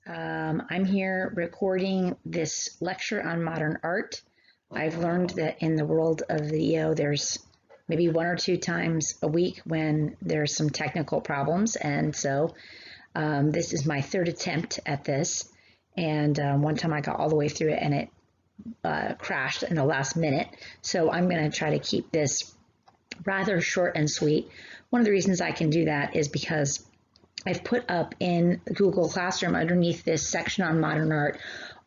I'm here recording this lecture on modern art. I've learned that in the world of video, there's maybe one or two times a week when there's some technical problems. And so this is my third attempt at this. And one time I got all the way through it and it crashed in the last minute. So I'm going to try to keep this rather short and sweet. One of the reasons I can do that is because I've put up in Google Classroom underneath this section on modern art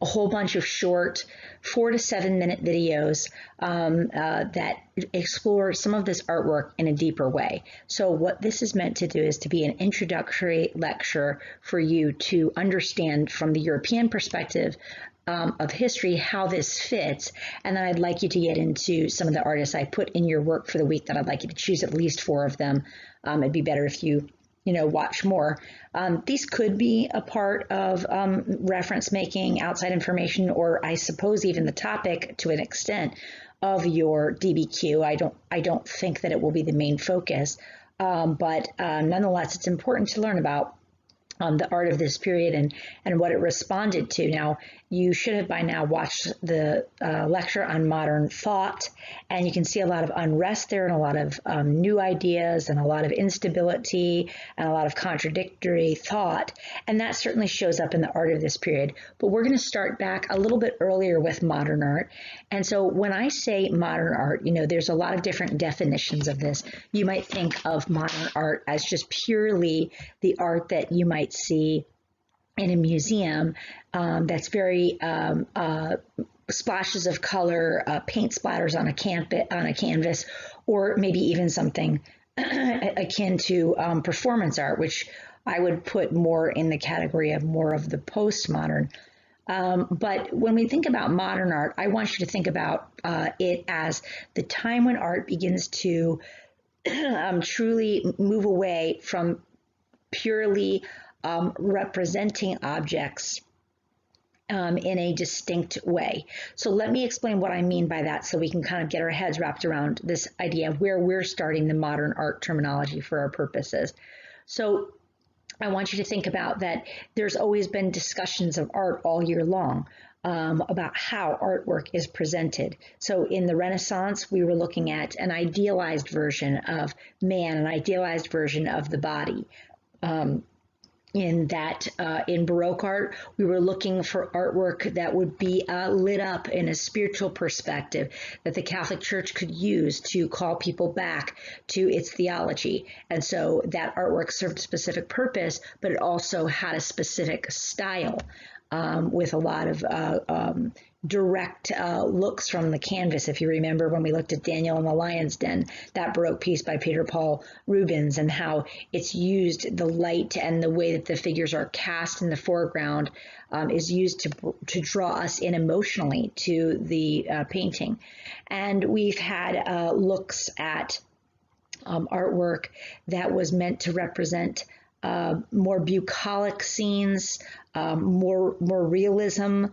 a whole bunch of short 4 to 7 minute videos that explore some of this artwork in a deeper way. So what this is meant to do is to be an introductory lecture for you to understand from the European perspective of history how this fits, and then I'd like you to get into some of the artists I put in your work for the week that I'd like you to choose at least 4 of them. It'd be better if you watch more. These could be a part of reference making, outside information, or I suppose even the topic to an extent of your DBQ. I don't think that it will be the main focus, but nonetheless, it's important to learn about the art of this period and what it responded to. Now, you should have by now watched the lecture on modern thought, and you can see a lot of unrest there and a lot of new ideas and a lot of instability and a lot of contradictory thought, and that certainly shows up in the art of this period. But we're going to start back a little bit earlier with modern art. And so when I say modern art, there's a lot of different definitions of this. You might think of modern art as just purely the art that you might see in a museum that's very splashes of color, paint splatters on a canvas, or maybe even something akin to performance art, which I would put more in the category of more of the postmodern. But when we think about modern art, I want you to think about it as the time when art begins to truly move away from purely representing objects in a distinct way. So let me explain what I mean by that so we can kind of get our heads wrapped around this idea of where we're starting the modern art terminology for our purposes. So I want you to think about that there's always been discussions of art all year long about how artwork is presented. So in the Renaissance, we were looking at an idealized version of man, an idealized version of the body. In Baroque art, we were looking for artwork that would be lit up in a spiritual perspective that the Catholic Church could use to call people back to its theology. And so that artwork served a specific purpose, but it also had a specific style with a lot of direct looks from the canvas. If you remember when we looked at Daniel in the Lion's Den, that Baroque piece by Peter Paul Rubens, and how it's used, the light and the way that the figures are cast in the foreground is used to draw us in emotionally to the painting. And we've had looks at artwork that was meant to represent more bucolic scenes, more realism.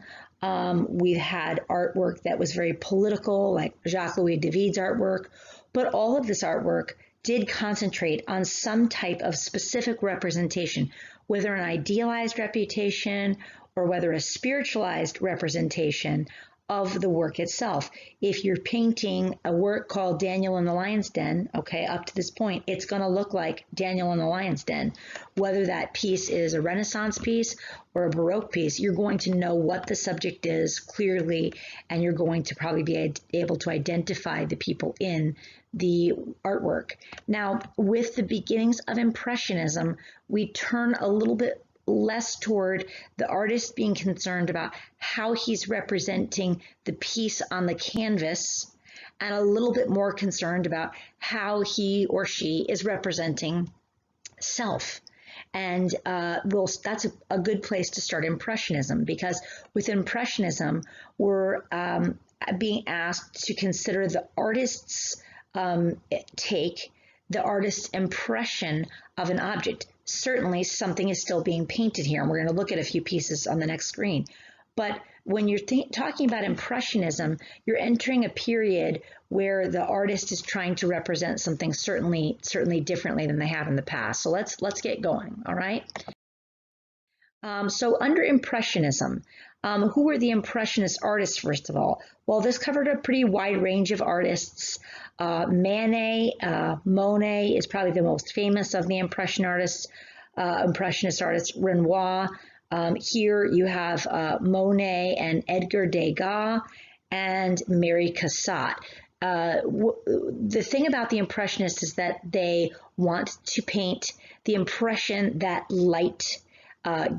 We've had artwork that was very political, like Jacques-Louis David's artwork, but all of this artwork did concentrate on some type of specific representation, whether an idealized representation or whether a spiritualized representation of the work itself. If you're painting a work called Daniel in the Lion's Den, okay, up to this point, it's going to look like Daniel in the Lion's Den. Whether that piece is a Renaissance piece or a Baroque piece, you're going to know what the subject is clearly, and you're going to probably be able to identify the people in the artwork. Now, with the beginnings of Impressionism, we turn a little bit less toward the artist being concerned about how he's representing the piece on the canvas, and a little bit more concerned about how he or she is representing self. And that's a good place to start Impressionism, because with Impressionism, we're being asked to consider the artist's take, the artist's impression of an object. Certainly something is still being painted here, and we're going to look at a few pieces on the next screen. But when you're talking about Impressionism, you're entering a period where the artist is trying to represent something certainly differently than they have in the past. So let's get going, all right? So under Impressionism, who were the Impressionist artists, first of all? Well, this covered a pretty wide range of artists. Manet, Monet is probably the most famous of the Impressionist artists, Renoir. Here you have Monet and Edgar Degas and Mary Cassatt. The thing about the Impressionists is that they want to paint the impression that light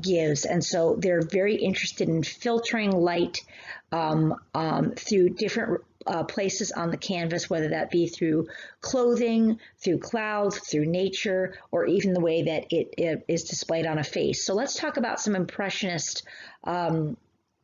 gives. And so they're very interested in filtering light through different places on the canvas, whether that be through clothing, through clouds, through nature, or even the way that it is displayed on a face. So let's talk about some Impressionist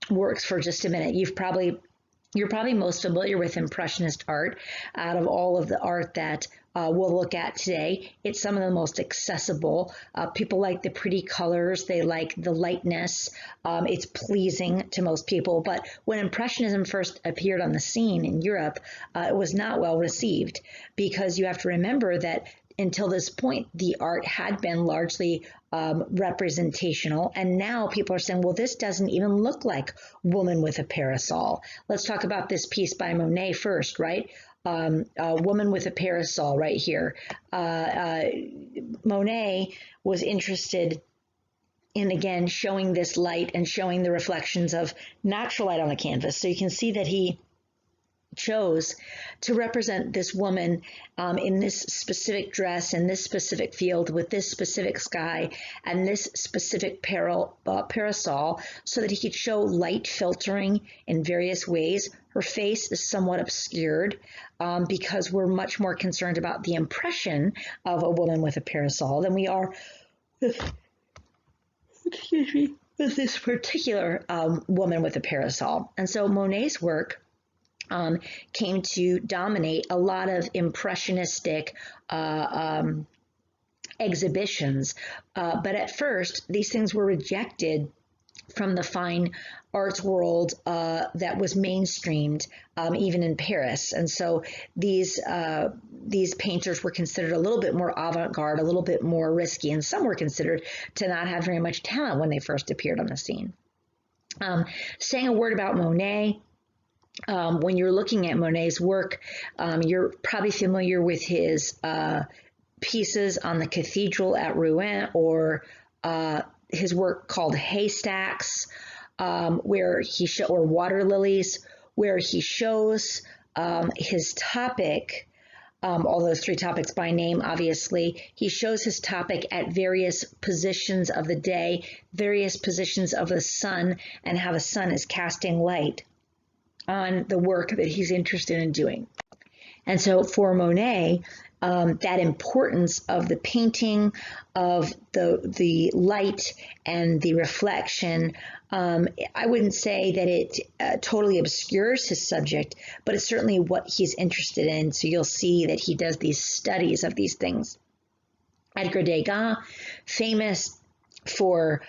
works for just a minute. You're probably most familiar with Impressionist art out of all of the art that we'll look at today. It's some of the most accessible. People like the pretty colors. They like the lightness. It's pleasing to most people. But when Impressionism first appeared on the scene in Europe, it was not well received, because you have to remember that until this point, the art had been largely representational. And now people are saying, well, this doesn't even look like Woman with a Parasol. Let's talk about this piece by Monet first, right? Woman with a Parasol right here. Monet was interested in, again, showing this light and showing the reflections of natural light on the canvas. So you can see that he chose to represent this woman in this specific dress, in this specific field, with this specific sky and this specific parasol, so that he could show light filtering in various ways. Her face is somewhat obscured because we're much more concerned about the impression of a woman with a parasol than we are with, with this particular woman with a parasol. And so Monet's work came to dominate a lot of impressionistic exhibitions. But at first, these things were rejected from the fine arts world that was mainstreamed, even in Paris. And so these painters were considered a little bit more avant-garde, a little bit more risky, and some were considered to not have very much talent when they first appeared on the scene. Saying a word about Monet. When you're looking at Monet's work, you're probably familiar with his pieces on the cathedral at Rouen, or his work called Haystacks, where he or Water Lilies, where he shows his topic, all those three topics by name, obviously. He shows his topic at various positions of the day, various positions of the sun, and how the sun is casting light on the work that he's interested in doing. And so for Monet, that importance of the painting, of the light and the reflection, I wouldn't say that it totally obscures his subject, but it's certainly what he's interested in. So you'll see that he does these studies of these things. Edgar Degas, famous for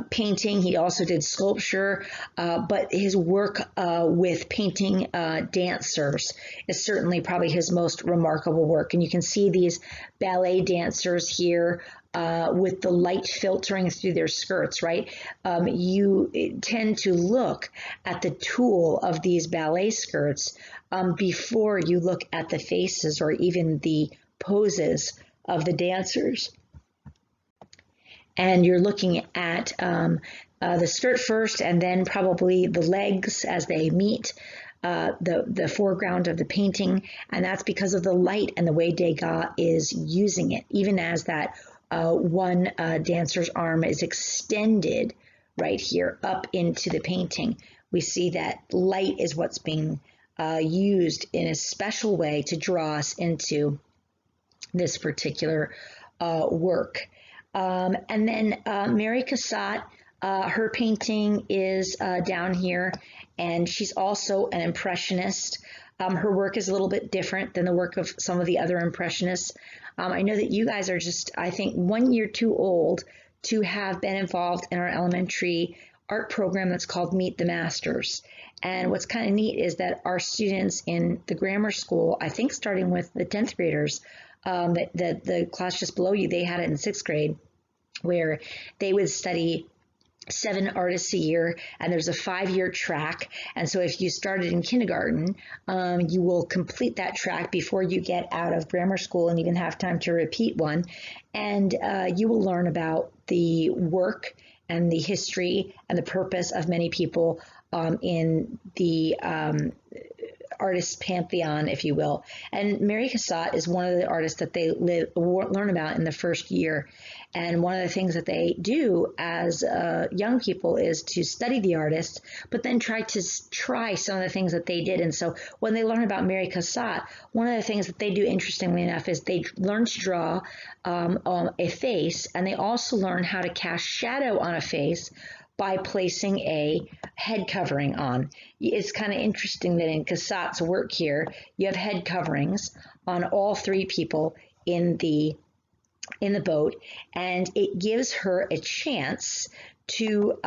painting. He also did sculpture, but his work with painting dancers is certainly probably his most remarkable work. And you can see these ballet dancers here with the light filtering through their skirts, right? You tend to look at the tulle of these ballet skirts before you look at the faces or even the poses of the dancers. And you're looking at the skirt first, and then probably the legs as they meet the foreground of the painting. And that's because of the light and the way Degas is using it, even as that one dancer's arm is extended right here up into the painting. We see that light is what's being used in a special way to draw us into this particular work. And then Mary Cassatt, her painting is down here, and she's also an Impressionist. Her work is a little bit different than the work of some of the other Impressionists. I know that you guys are just, I think, 1 year too old to have been involved in our elementary art program that's called Meet the Masters. And what's kind of neat is that our students in the grammar school, I think starting with the 10th graders, the class just below you, they had it in 6th grade, where they would study 7 artists a year, and there's a 5-year track. And so if you started in kindergarten, you will complete that track before you get out of grammar school and even have time to repeat one. And you will learn about the work and the history and the purpose of many people in the artist pantheon, if you will. And Mary Cassatt is one of the artists that they learn about in the first year. And one of the things that they do as young people is to study the artist, but then try some of the things that they did. And so when they learn about Mary Cassatt, one of the things that they do, interestingly enough, is they learn to draw a face, and they also learn how to cast shadow on a face by placing a head covering on. It's kind of interesting that in Cassatt's work here, you have head coverings on all 3 people in the boat, and it gives her a chance to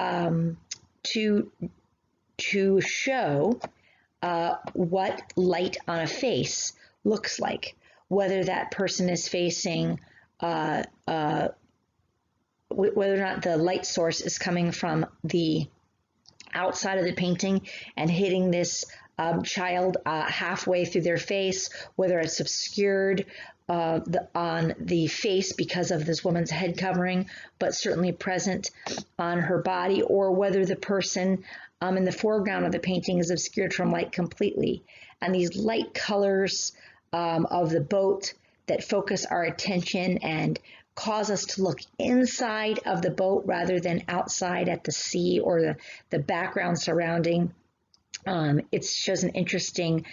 show what light on a face looks like, whether that person is facing whether or not the light source is coming from the outside of the painting and hitting this child halfway through their face, whether it's obscured on the face because of this woman's head covering, but certainly present on her body, or whether the person in the foreground of the painting is obscured from light completely. And these light colors of the boat that focus our attention and cause us to look inside of the boat rather than outside at the sea or the background surrounding. It shows an interesting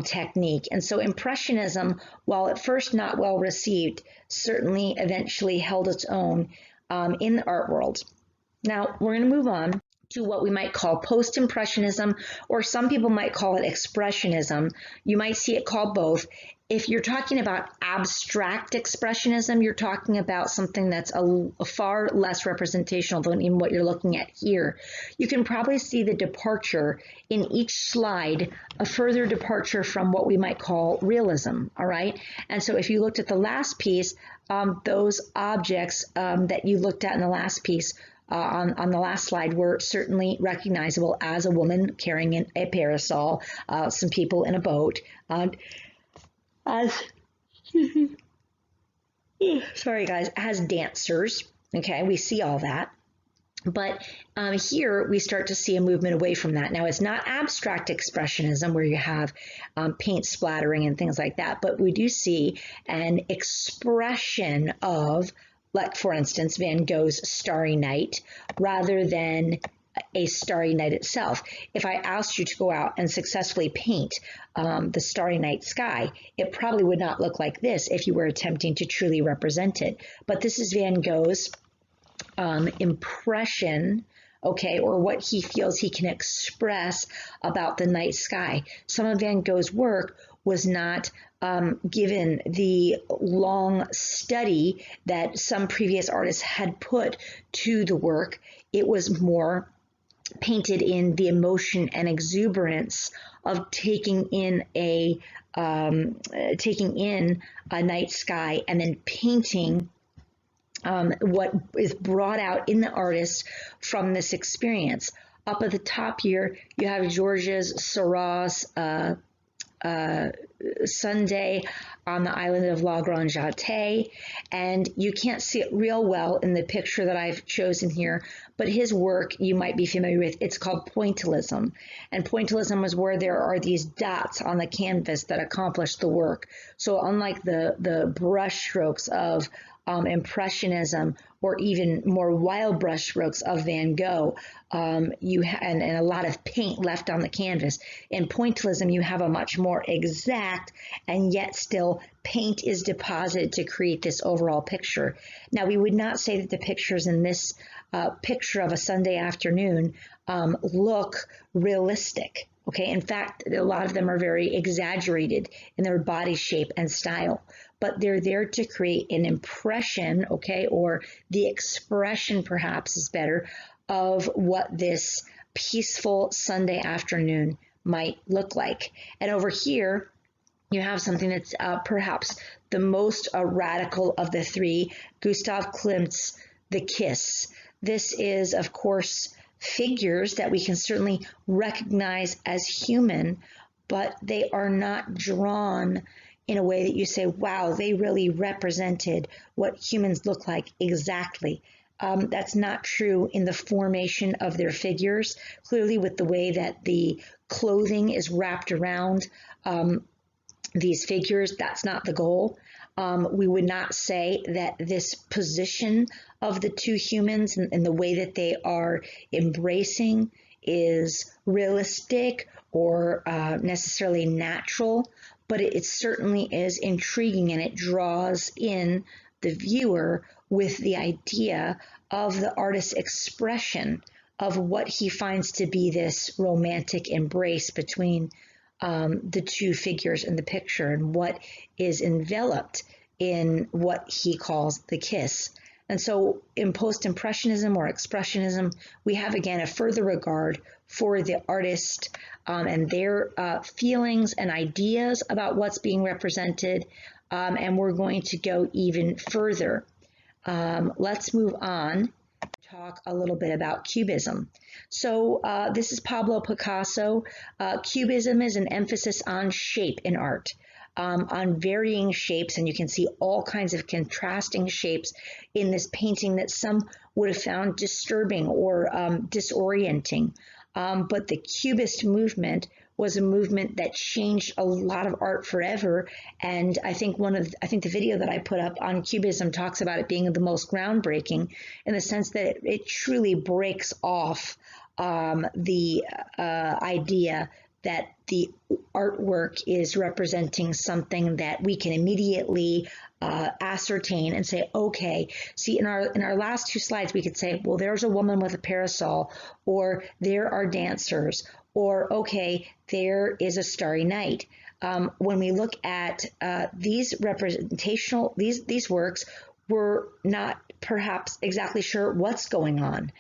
technique. And so Impressionism, while at first not well received, certainly eventually held its own in the art world. Now we're going to move on to what we might call post-impressionism, or some people might call it expressionism. You might see it called both. If you're talking about abstract expressionism, you're talking about something that's a far less representational than in what you're looking at here. You can probably see the departure in each slide, a further departure from what we might call realism, all right? And so if you looked at the last piece, those objects that you looked at in the last piece on the last slide were certainly recognizable as a woman carrying a parasol, some people in a boat, sorry guys, as dancers. Okay, we see all that. But here we start to see a movement away from that. Now, it's not abstract expressionism where you have paint splattering and things like that, but we do see an expression of, like, for instance, Van Gogh's Starry Night rather than a starry night itself. If I asked you to go out and successfully paint the starry night sky, it probably would not look like this if you were attempting to truly represent it. But this is Van Gogh's impression, okay, or what he feels he can express about the night sky. Some of Van Gogh's work was not given the long study that some previous artists had put to the work. It was more painted in the emotion and exuberance of taking in a night sky and then painting what is brought out in the artist from this experience. Up at the top here, you have Georges Seurat's Sunday on the island of La Grande Jatte, and you can't see it real well in the picture that I've chosen here, but his work you might be familiar with. It's called pointillism, and pointillism is where there are these dots on the canvas that accomplish the work. So unlike the brush strokes of Impressionism, or even more wild brush strokes of Van Gogh, and a lot of paint left on the canvas. In pointillism, you have a much more exact, and yet still paint is deposited to create this overall picture. Now, we would not say that the pictures in this picture of a Sunday afternoon look realistic. Okay, in fact, a lot of them are very exaggerated in their body shape and style, but they're there to create an impression, okay, or the expression perhaps is better, of what this peaceful Sunday afternoon might look like. And over here, you have something that's perhaps the most radical of the three, Gustav Klimt's The Kiss. This is, of course, figures that we can certainly recognize as human, but they are not drawn in a way that you say, wow, they really represented what humans look like exactly. That's not true in the formation of their figures. Clearly, with the way that the clothing is wrapped around these figures, that's not the goal. We would not say that this position of the two humans and the way that they are embracing is realistic or necessarily natural, but it certainly is intriguing, and it draws in the viewer with the idea of the artist's expression of what he finds to be this romantic embrace between the two figures in the picture and what is enveloped in what he calls the kiss. And so in post-impressionism or expressionism, we have again a further regard for the artist and their feelings and ideas about what's being represented. And we're going to go even further. Let's move on. Talk a little bit about Cubism. So this is Pablo Picasso. Cubism is an emphasis on shape in art, on varying shapes, and you can see all kinds of contrasting shapes in this painting that some would have found disturbing or disorienting. But the Cubist movement was a movement that changed a lot of art forever. And I think the video that I put up on Cubism talks about it being the most groundbreaking in the sense that it truly breaks off the idea that the artwork is representing something that we can immediately ascertain and say, okay, see, in our last two slides, we could say, well, there's a woman with a parasol, or there are dancers, or okay, there is a starry night. When we look at these works, we're not perhaps exactly sure what's going on.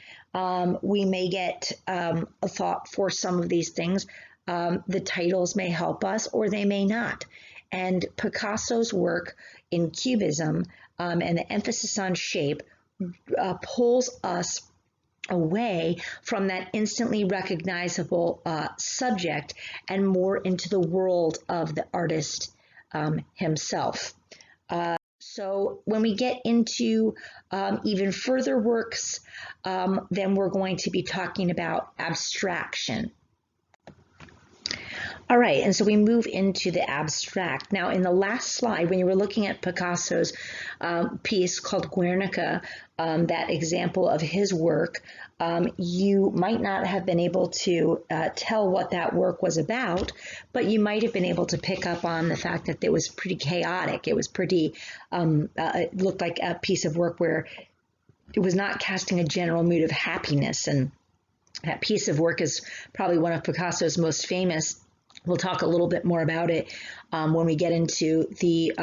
We may get a thought for some of these things. The titles may help us, or they may not. And Picasso's work in Cubism and the emphasis on shape pulls us away from that instantly recognizable subject and more into the world of the artist himself. So when we get into even further works, then we're going to be talking about abstraction. All right, and so we move into the abstract. Now, in the last slide, when you were looking at Picasso's piece called Guernica, that example of his work, you might not have been able to tell what that work was about, but you might have been able to pick up on the fact that it was pretty chaotic. It was pretty, it looked like a piece of work where it was not casting a general mood of happiness. And that piece of work is probably one of Picasso's most famous. We'll talk a little bit more about it when we get into the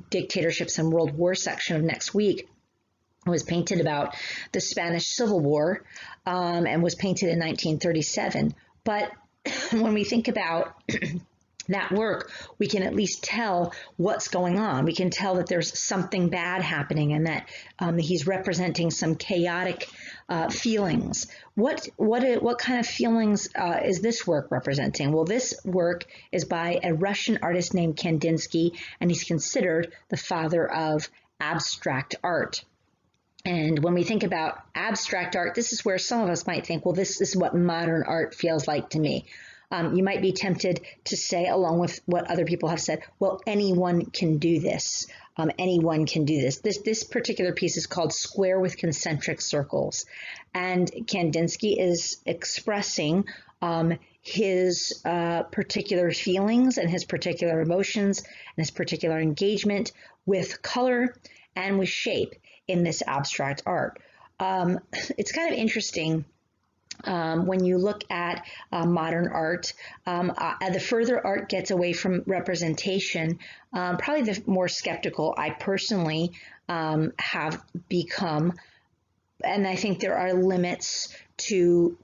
dictatorships and world war section of next week. It was painted about the Spanish Civil War and was painted in 1937. But when we think about that work, we can at least tell what's going on. We can tell that there's something bad happening and that he's representing some chaotic feelings. What kind of feelings is this work representing? Well, this work is by a Russian artist named Kandinsky, and he's considered the father of abstract art. And when we think about abstract art, this is where some of us might think, well, this is what modern art feels like to me. You might be tempted to say, along with what other people have said, well, anyone can do this. Anyone can do this. This particular piece is called Square with Concentric Circles. And Kandinsky is expressing his particular feelings and his particular emotions and his particular engagement with color and with shape in this abstract art. It's kind of interesting. When you look at modern art, the further art gets away from representation, probably the more skeptical I personally have become. And I think there are limits to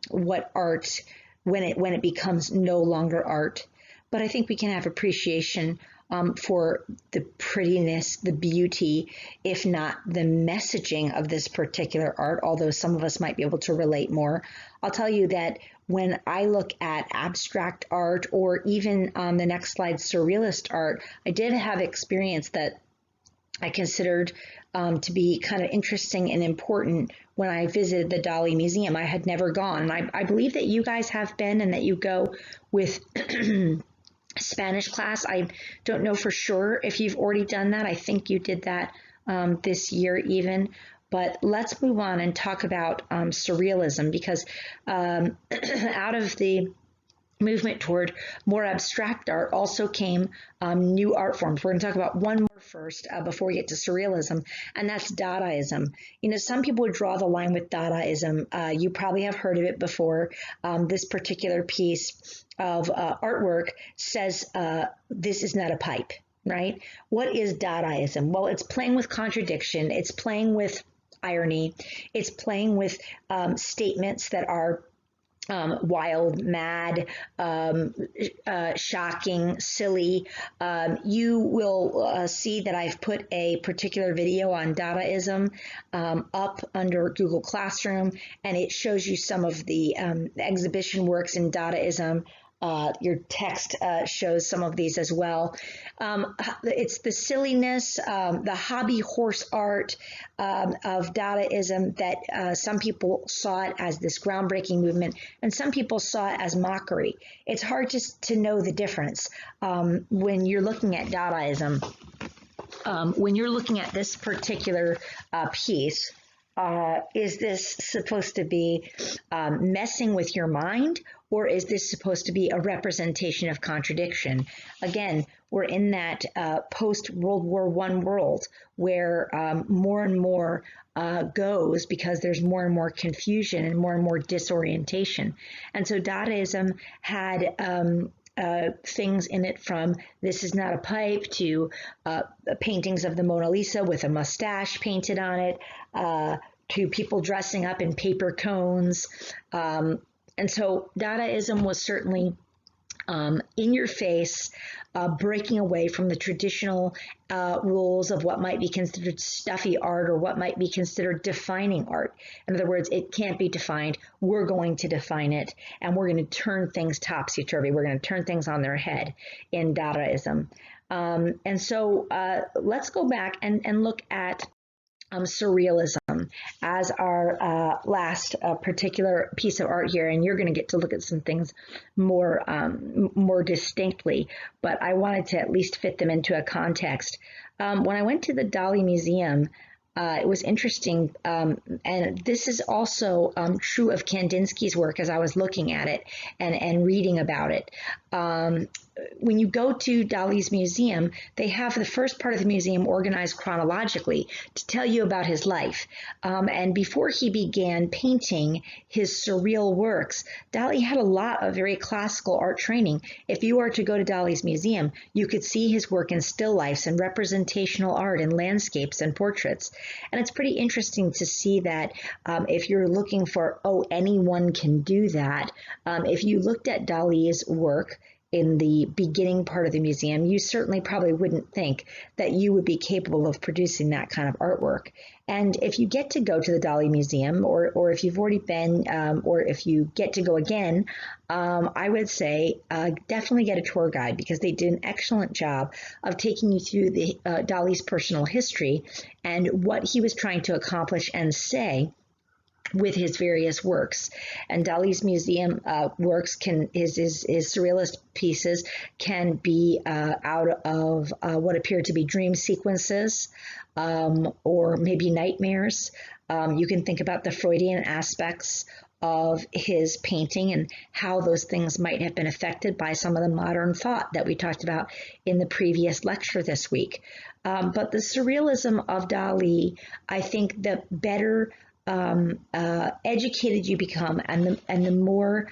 what art, when it becomes no longer art. But I think we can have appreciation for the prettiness, the beauty, if not the messaging of this particular art, although some of us might be able to relate more. I'll tell you that when I look at abstract art, or even on the next slide, surrealist art, I did have experience that I considered to be kind of interesting and important when I visited the Dali Museum. I had never gone, and I believe that you guys have been, and that you go with Spanish class. I don't know for sure if you've already done that. I think you did that this year even. But let's move on and talk about surrealism, because out of the movement toward more abstract art also came new art forms. We're going to talk about one more first before we get to surrealism, and that's Dadaism. You know, some people would draw the line with Dadaism. You probably have heard of it before. This particular piece of artwork says, this is not a pipe, right? What is Dadaism? Well, it's playing with contradiction. It's playing with irony. It's playing with statements that are wild, mad, shocking, silly. You will see that I've put a particular video on Dadaism up under Google Classroom, and it shows you some of the exhibition works in Dadaism. Your text shows some of these as well. It's the silliness, the hobby horse art of Dadaism that some people saw it as this groundbreaking movement, and some people saw it as mockery. It's hard to know the difference when you're looking at Dadaism. When you're looking at this particular piece, is this supposed to be messing with your mind, or is this supposed to be a representation of contradiction? Again, we're in that post-World War I world where more and more goes because there's more and more confusion and more disorientation. And so Dadaism had things in it from "This is not a pipe" to paintings of the Mona Lisa with a mustache painted on it, to people dressing up in paper cones. And so Dadaism was certainly in your face, breaking away from the traditional rules of what might be considered stuffy art or what might be considered defining art. In other words, it can't be defined. We're going to define it, and we're going to turn things topsy-turvy. We're going to turn things on their head in Dadaism. And so let's go back and look at surrealism as our last particular piece of art here, and you're going to get to look at some things more distinctly, but I wanted to at least fit them into a context. When I went to the Dali Museum, it was interesting, and this is also true of Kandinsky's work as I was looking at it and reading about it. When you go to Dali's museum, they have the first part of the museum organized chronologically to tell you about his life. And before he began painting his surreal works, Dali had a lot of very classical art training. If you were to go to Dali's museum, you could see his work in still lifes and representational art and landscapes and portraits. And it's pretty interesting to see that if you're looking for, anyone can do that, if you looked at Dali's work in the beginning part of the museum, you certainly probably wouldn't think that you would be capable of producing that kind of artwork. And if you get to go to the Dali Museum, or if you've already been, or if you get to go again, I would say definitely get a tour guide, because they did an excellent job of taking you through the Dali's personal history and what he was trying to accomplish and say with his various works. And Dali's museum works his surrealist pieces can be out of what appear to be dream sequences, or maybe nightmares. You can think about the Freudian aspects of his painting and how those things might have been affected by some of the modern thought that we talked about in the previous lecture this week. But the surrealism of Dali, I think the better educated you become, and the more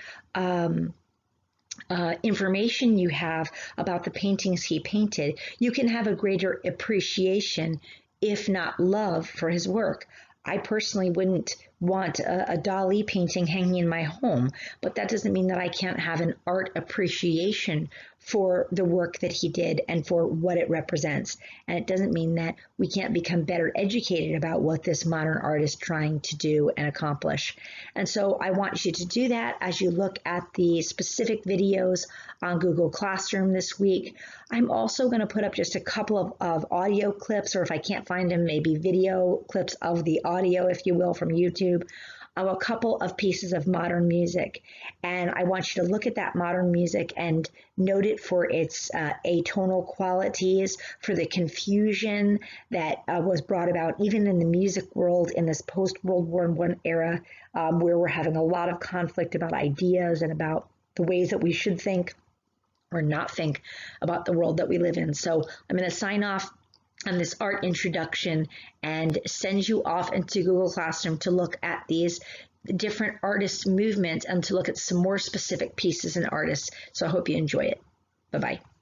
information you have about the paintings he painted, you can have a greater appreciation, if not love, for his work. I personally wouldn't want a Dali painting hanging in my home, but that doesn't mean that I can't have an art appreciation for the work that he did and for what it represents. And it doesn't mean that we can't become better educated about what this modern art is trying to do and accomplish. And so I want you to do that as you look at the specific videos on Google Classroom this week. I'm also going to put up just a couple of audio clips, or if I can't find them, maybe video clips of the audio, if you will, from YouTube, of a couple of pieces of modern music. And I want you to look at that modern music and note it for its atonal qualities, for the confusion that was brought about even in the music world in this post-World War I era, where we're having a lot of conflict about ideas and about the ways that we should think or not think about the world that we live in. So I'm going to sign off on this art introduction and send you off into Google Classroom to look at these different artist movements and to look at some more specific pieces and artists. So I hope you enjoy it. Bye-bye.